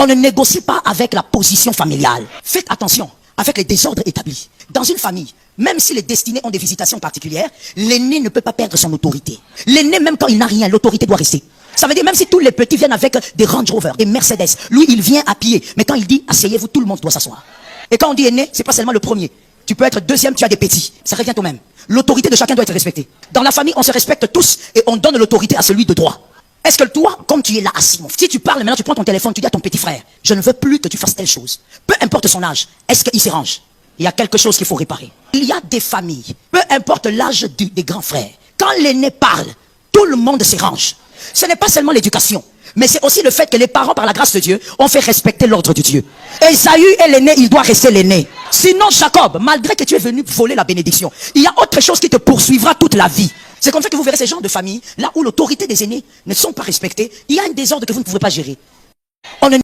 On ne négocie pas avec la position familiale. Faites attention avec les désordres établis. Dans une famille, même si les destinés ont des visitations particulières, l'aîné ne peut pas perdre son autorité. L'aîné, même quand il n'a rien, l'autorité doit rester. Ça veut dire même si tous les petits viennent avec des Range Rover, des Mercedes, lui il vient à pied. Mais quand il dit asseyez-vous, tout le monde doit s'asseoir. Et quand on dit aîné, c'est pas seulement le premier. Tu peux être deuxième, tu as des petits. Ça revient au même. L'autorité de chacun doit être respectée. Dans la famille, on se respecte tous et on donne l'autorité à celui de droit. Est-ce que toi, comme tu es là assis, si tu parles maintenant, tu prends ton téléphone, tu dis à ton petit frère, je ne veux plus que tu fasses telle chose. Peu importe son âge, est-ce qu'il s'y range? Il y a quelque chose qu'il faut réparer. Il y a des familles, peu importe l'âge des grands frères, quand l'aîné parle, tout le monde s'y range. Ce n'est pas seulement l'éducation, mais c'est aussi le fait que les parents, par la grâce de Dieu, ont fait respecter l'ordre de Dieu. Ésaü est l'aîné, il doit rester l'aîné. Sinon, Jacob, malgré que tu es venu voler la bénédiction, il y a autre chose qui te poursuivra toute la vie. C'est comme ça que vous verrez ces gens de famille, là où l'autorité des aînés ne sont pas respectées, il y a un désordre que vous ne pouvez pas gérer. On ne